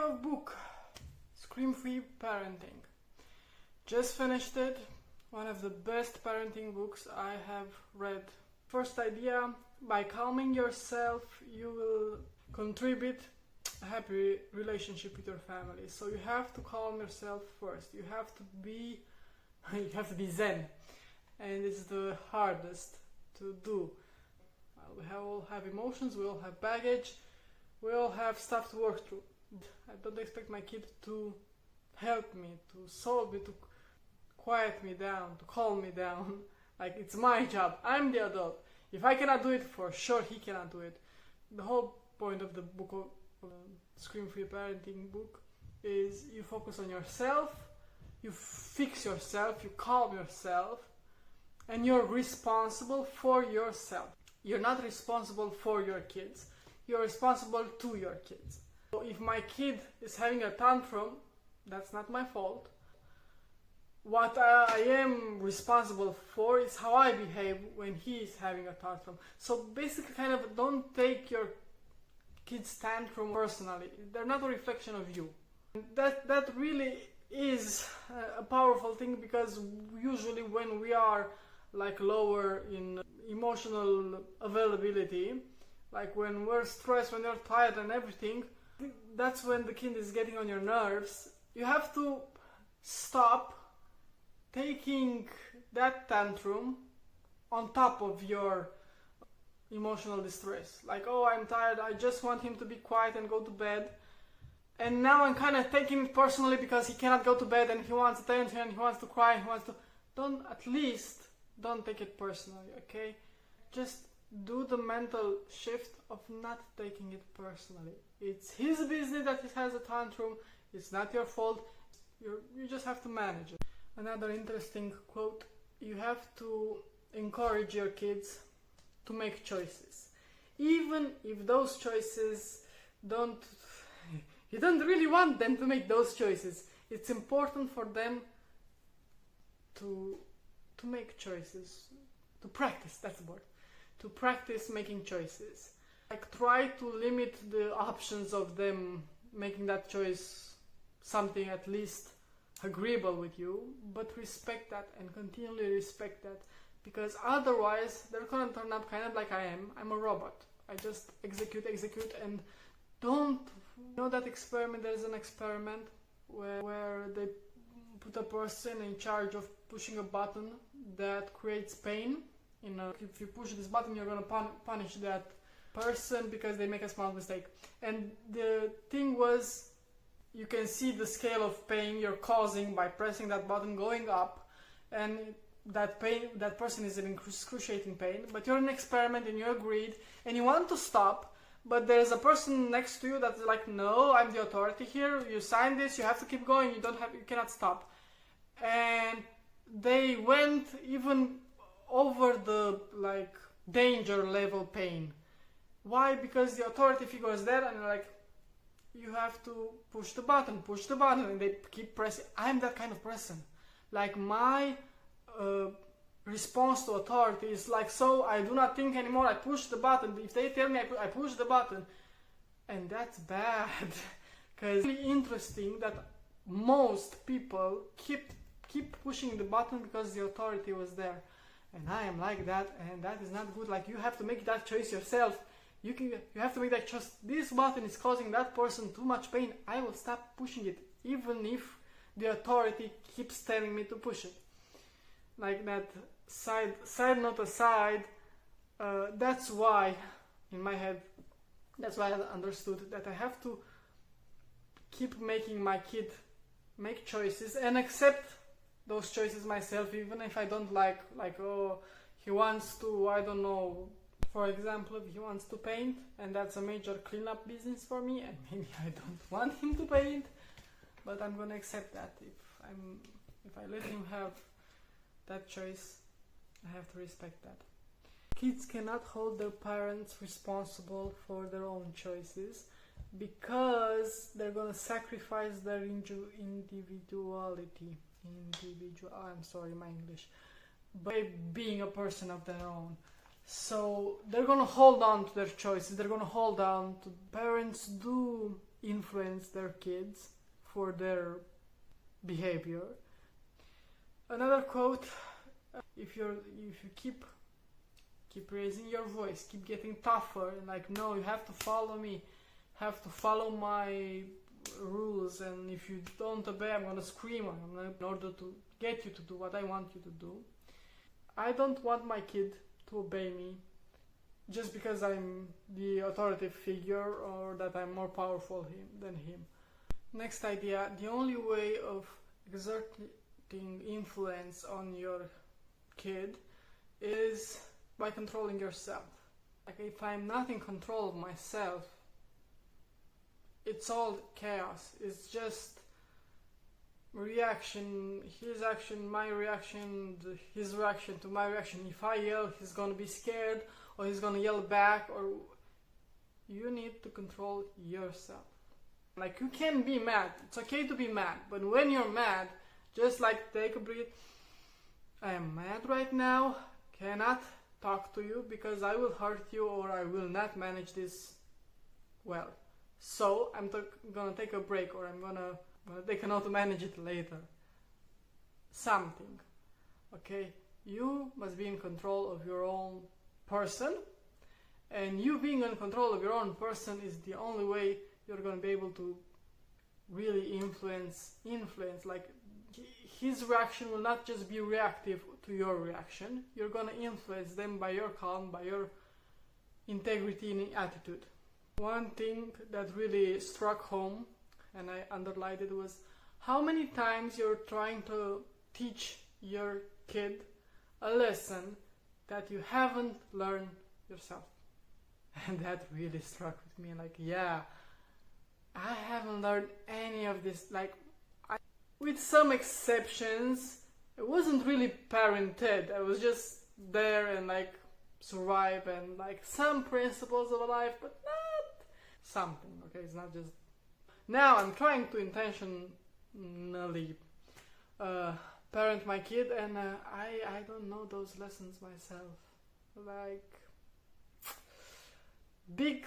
of book, Screamfree Parenting. Just finished it. One of the best parenting books I have read. First idea, by calming yourself, you will contribute a happy relationship with your family. So you have to calm yourself first. You have to be zen. And it's the hardest to do. We all have emotions, we all have baggage, we all have stuff to work through. I don't expect my kid to help me, to solve it, to quiet me down, to calm me down. Like, it's my job. I'm the adult. If I cannot do it, for sure he cannot do it. The whole point of the book, of Screamfree Parenting book, is you focus on yourself, you fix yourself, you calm yourself, and you're responsible for yourself. You're not responsible for your kids. You're responsible to your kids. So if my kid is having a tantrum, that's not my fault. What I am responsible for is how I behave when he is having a tantrum. So basically, kind of, don't take your kid's tantrum personally. They're not a reflection of you. That really is a powerful thing, because usually when we are like lower in emotional availability, like when we're stressed, when you're tired and everything, that's when the kid is getting on your nerves. You have to stop taking that tantrum on top of your emotional distress. Like, oh, I'm tired, I just want him to be quiet and go to bed. And now I'm kind of taking it personally because he cannot go to bed and he wants attention, he wants to cry, he wants to... Don't take it personally, okay? Just do the mental shift of not taking it personally. It's his business that he has a tantrum. It's not your fault. You just have to manage it. Another interesting quote: you have to encourage your kids to make choices. Even if those choices you don't really want them to make those choices. It's important for them to make choices, to practice, that's the word, to practice making choices. Like, try to limit the options of them making that choice something at least agreeable with you, but respect that and continually respect that, because otherwise they're gonna turn up kind of like I am. I'm a robot. I just execute, and don't... You know that experiment, there's an experiment where they put a person in charge of pushing a button that creates pain. If you push this button, you're going to punish that person because they make a small mistake. And the thing was, you can see the scale of pain you're causing by pressing that button going up, and that person is in excruciating pain, but you're in an experiment and you agreed and you want to stop, but there's a person next to you that's like, no, I'm the authority here, you signed this, you have to keep going, you cannot stop. And they went even over the danger level pain. Why? Because the authority figure is there and like, you have to push the button, and they keep pressing. I'm that kind of person. Like, my response to authority is like, so I do not think anymore, I push the button. If they tell me, I push the button. And that's bad. Because it's really interesting that most people keep pushing the button because the authority was there. And I am like that, and that is not good. Like, you have to make that choice yourself. You have to make that choice. This button is causing that person too much pain. I will stop pushing it, even if the authority keeps telling me to push it. Like that. Side note aside, that's why, in my head, that's why I understood that I have to keep making my kid make choices and accept those choices myself, even if I don't like, oh, he wants to, I don't know, for example, if he wants to paint, and that's a major cleanup business for me, and maybe I don't want him to paint, but I'm gonna accept that. If I let him have that choice, I have to respect that. Kids cannot hold their parents responsible for their own choices, because they're gonna sacrifice their individuality. I'm sorry, my English. By being a person of their own. So they're gonna hold on to their choices. They're gonna hold on to... Parents do influence their kids for their behavior. Another quote, if you keep raising your voice, keep getting tougher, and like, no, you have to follow me, have to follow my rules, and if you don't obey, I'm gonna scream in order to get you to do what I want you to do. I don't want my kid to obey me just because I'm the authoritative figure or that I'm more powerful than him. Next idea, the only way of exerting influence on your kid is by controlling yourself. Like, if I'm not in control of myself, it's all chaos. It's just reaction, his action, my reaction, his reaction to my reaction. If I yell, he's gonna be scared, or he's gonna yell back, or you need to control yourself. Like, you can be mad, it's okay to be mad, but when you're mad, just like take a breath. I am mad right now, cannot talk to you because I will hurt you or I will not manage this well. So I'm gonna take a break, or I'm gonna take an hour to manage it later. Something. Okay? You must be in control of your own person, and you being in control of your own person is the only way you're gonna be able to really influence. Like, his reaction will not just be reactive to your reaction. You're gonna influence them by your calm, by your integrity and attitude. One thing that really struck home, and I underlined it, was how many times you're trying to teach your kid a lesson that you haven't learned yourself. And that really struck with me. Like, yeah, I haven't learned any of this. Like, with some exceptions, it wasn't really parented. I was just there and like survive and like some principles of life, but not something. Okay, it's not just. Now I'm trying to intentionally parent my kid, and I don't know those lessons myself. Like, big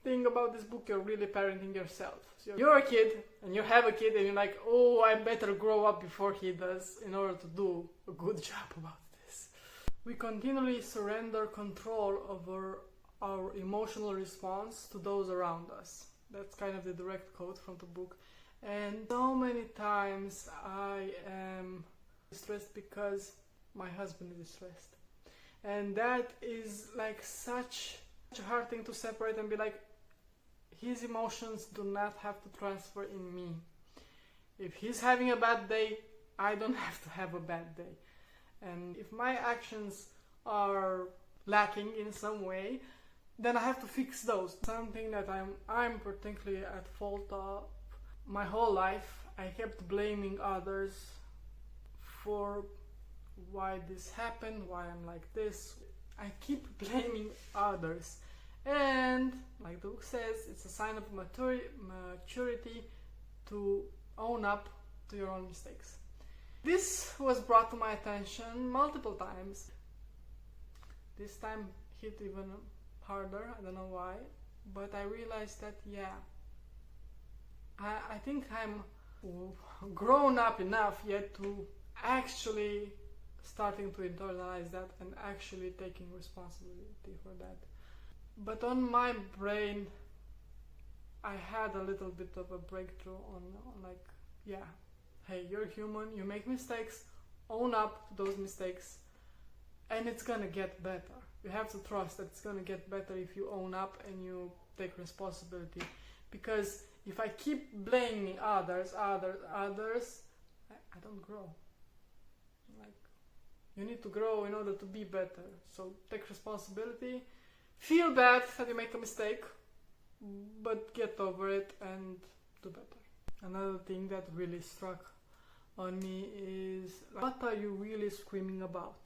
thing about this book, you're really parenting yourself. So you're a kid and you have a kid and you're like, oh, I better grow up before he does in order to do a good job about this. We continually surrender control over our emotional response to those around us. That's kind of the direct quote from the book. And so many times I am stressed because my husband is stressed. And that is like such a hard thing to separate and be like, his emotions do not have to transfer in me. If he's having a bad day, I don't have to have a bad day. And if my actions are lacking in some way, then I have to fix those. Something that I'm particularly at fault of. My whole life, I kept blaming others for why this happened, why I'm like this. I keep blaming others. And like the book says, it's a sign of maturity to own up to your own mistakes. This was brought to my attention multiple times. This time hit even harder, I don't know why, but I realized that, yeah, I think I'm grown up enough yet to actually starting to internalize that and actually taking responsibility for that. But on my brain, I had a little bit of a breakthrough on like, yeah, hey, you're human, you make mistakes, own up to those mistakes, and it's gonna get better. You have to trust that it's gonna get better if you own up and you take responsibility. Because if I keep blaming others, I don't grow. Like, you need to grow in order to be better. So take responsibility. Feel bad that you make a mistake, but get over it and do better. Another thing that really struck on me is, what are you really screaming about?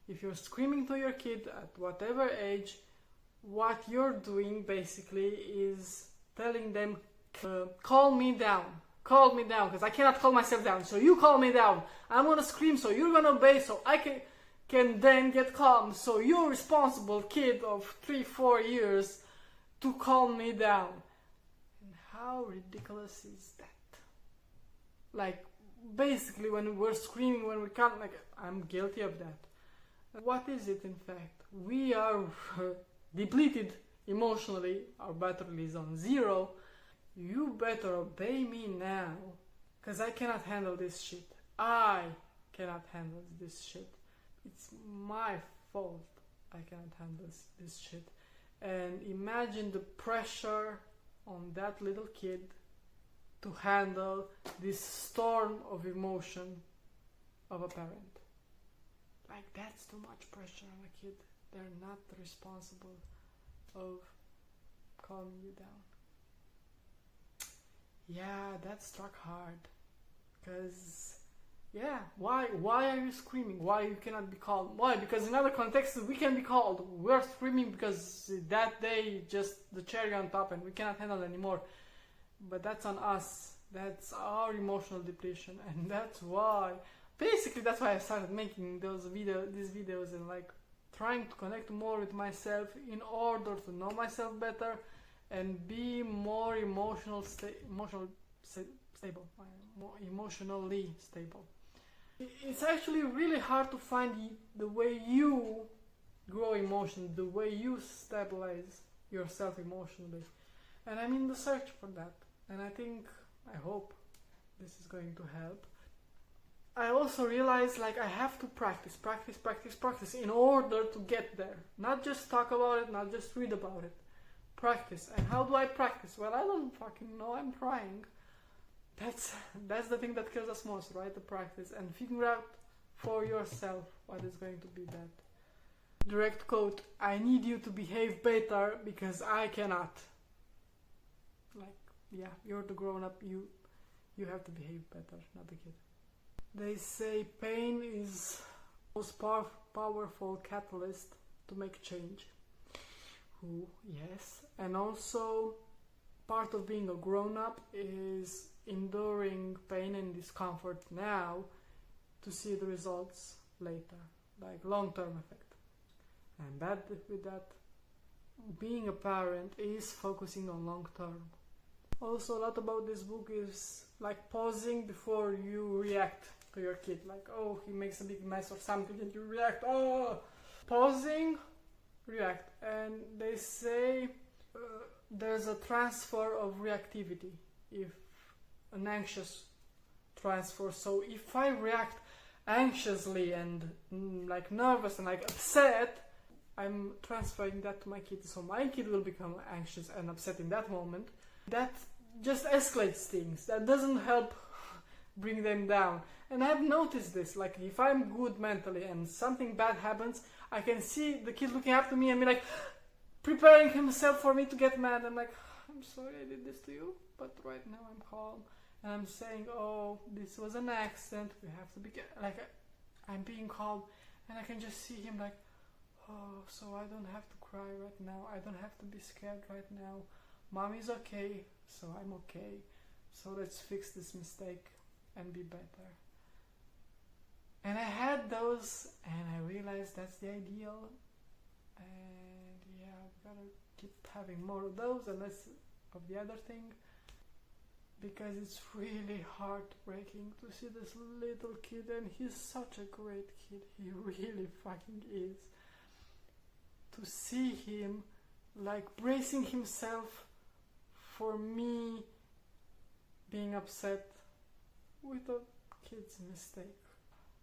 If you're screaming to your kid at whatever age, what you're doing basically is telling them, calm me down, because I cannot calm myself down, so you calm me down. I'm gonna scream, so you're gonna obey, so I can then get calm. So you're responsible, kid of 3-4 years, to calm me down. And how ridiculous is that? Like, basically when we're screaming when we can't, like, I'm guilty of that. What is it in fact? We are depleted emotionally, our battery is on 0. You better obey me now, cause I cannot handle this shit. I cannot handle this shit. It's my fault I cannot handle this shit. And imagine the pressure on that little kid to handle this storm of emotion of a parent. Like, that's too much pressure on a kid. They're not responsible of calming you down. Yeah, that struck hard. Cause yeah, why are you screaming? Why you cannot be called? Why? Because in other contexts we can be called. We're screaming because that day just the cherry on top and we cannot handle anymore. But that's on us. That's our emotional depletion, and that's why. Basically, that's why I started making these videos and like trying to connect more with myself in order to know myself better and be more emotionally stable. It's actually really hard to find the way you grow emotionally, the way you stabilize yourself emotionally. And I'm in the search for that. And I hope this is going to help. I also realized like I have to practice in order to get there. Not just talk about it, not just read about it. Practice. And how do I practice? Well, I don't fucking know, I'm trying. That's the thing that kills us most, right? The practice and figure out for yourself what is going to be that. Direct quote, I need you to behave better because I cannot. Like, yeah, you're the grown up, you have to behave better, not the kid. They say pain is the most powerful catalyst to make change. Yes. And also part of being a grown up is enduring pain and discomfort now to see the results later, like long-term effect. And with that, being a parent is focusing on long-term. Also, a lot about this book is like pausing before you react to your kid. Like, oh, he makes a big mess or something and you react, oh! Pausing, react. And they say there's a transfer of reactivity, if an anxious transfer. So if I react anxiously and like nervous and like upset, I'm transferring that to my kid. So my kid will become anxious and upset in that moment. That just escalates things. That doesn't help bring them down. And I've noticed this, like if I'm good mentally and something bad happens, I can see the kid looking after me and be like preparing himself for me to get mad. I'm like, I'm sorry I did this to you, but right now I'm calm. And I'm saying, oh, this was an accident, we have to be, like, I'm being calm. And I can just see him like, oh, so I don't have to cry right now, I don't have to be scared right now. Mommy's okay, so I'm okay. So let's fix this mistake and be better. And I had those, and I realized that's the ideal. And yeah, I've got to keep having more of those and less of the other thing. Because it's really heartbreaking to see this little kid, and he's such a great kid. He really fucking is. To see him like bracing himself for me being upset with a kid's mistake.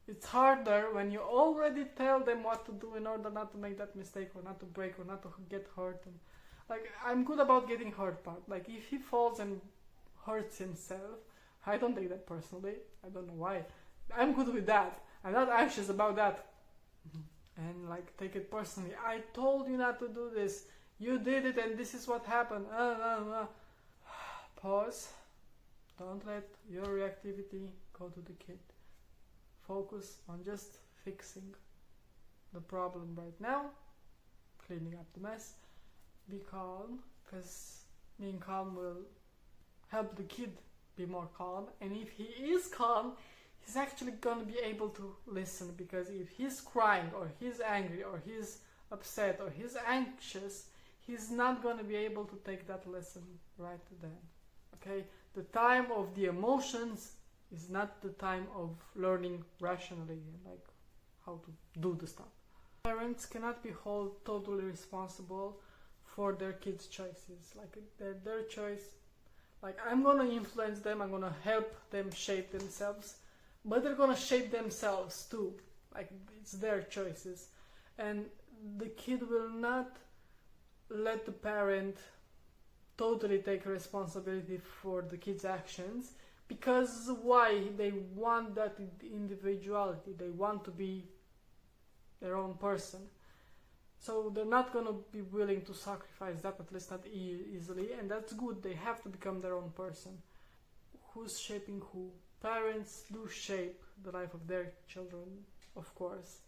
It's harder when you already tell them what to do in order not to make that mistake or not to break or not to get hurt. And like, I'm good about getting hurt part. Like if he falls and hurts himself, I don't take that personally. I don't know why. I'm good with that. I'm not anxious about that. And like take it personally. I told you not to do this. You did it and this is what happened. Pause. Don't let your reactivity go to the kid. Focus on just fixing the problem right now. Cleaning up the mess. Be calm, because being calm will help the kid be more calm. And if he is calm, he's actually going to be able to listen, because if he's crying or he's angry or he's upset or he's anxious, he's not going to be able to take that lesson right then. Okay, the time of the emotions is not the time of learning rationally, like how to do the stuff. Parents cannot be held totally responsible for their kids' choices. Like their choice. Like I'm gonna influence them, I'm gonna help them shape themselves, but they're gonna shape themselves too. Like it's their choices. And the kid will not let the parent totally take responsibility for the kid's actions, because why? They want that individuality, they want to be their own person, so they're not going to be willing to sacrifice that, at least not easily, and that's good. They have to become their own person. Who's shaping who? Parents do shape the life of their children, of course,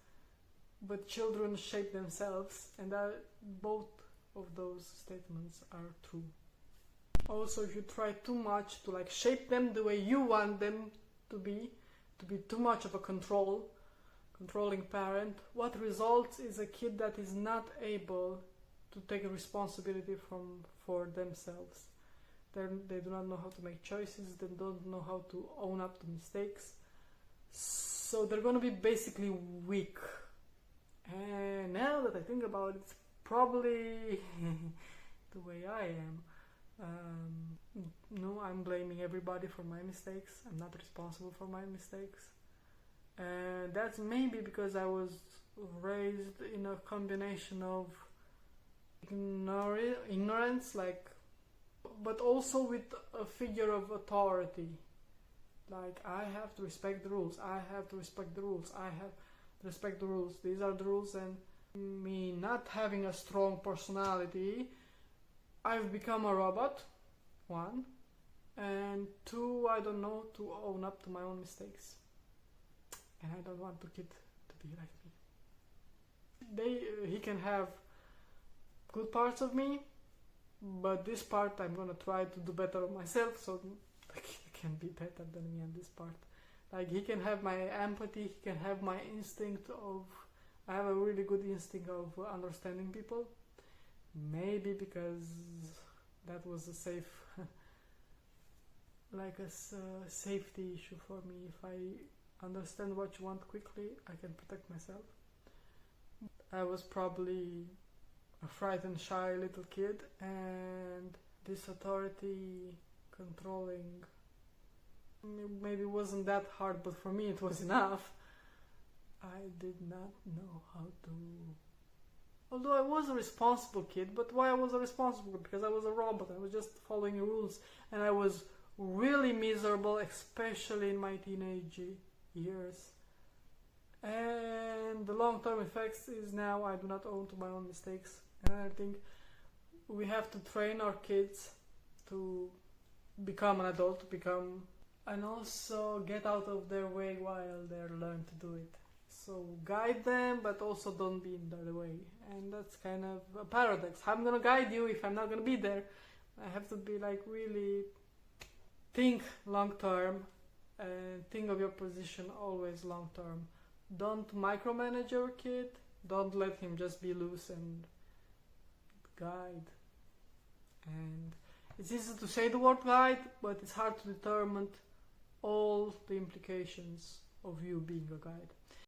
but children shape themselves, and that both of those statements are true. Also, if you try too much to like shape them the way you want them to be too much of a controlling parent, what results is a kid that is not able to take responsibility for themselves. They do not know how to make choices, they don't know how to own up to mistakes, so they're going to be basically weak. And now that I think about it, it's probably the way I am. No, I'm blaming everybody for my mistakes. I'm not responsible for my mistakes. And that's maybe because I was raised in a combination of ignorance, but also with a figure of authority. Like, I have to respect the rules, I have to respect the rules, I have to respect the rules, these are the rules. And me not having a strong personality, I've become a robot, one, and two, I don't know to own up to my own mistakes. And I don't want the kid to be like me. He can have good parts of me, but this part I'm gonna try to do better of myself, so the kid can be better than me on this part. Like, he can have my empathy, he can have my instinct of, I have a really good instinct of understanding people. Maybe because that was a safety issue for me. If I understand what you want quickly, I can protect myself. I was probably a frightened, shy little kid, and this authority controlling maybe wasn't that hard, but for me it was enough. I did not know how to... Although I was a responsible kid, but why I was a responsible kid? Because I was a robot, I was just following rules, and I was really miserable, especially in my teenage years. And the long-term effects is now I do not own to my own mistakes. And I think we have to train our kids to become an adult, and also get out of their way while they learn to do it. So guide them, but also don't be in their way. And that's kind of a paradox. I'm gonna guide you if I'm not gonna be there. I have to be like really think long term, and think of your position always long term. Don't micromanage your kid. Don't let him just be loose, and guide. And it's easy to say the word guide, but it's hard to determine all the implications of you being a guide.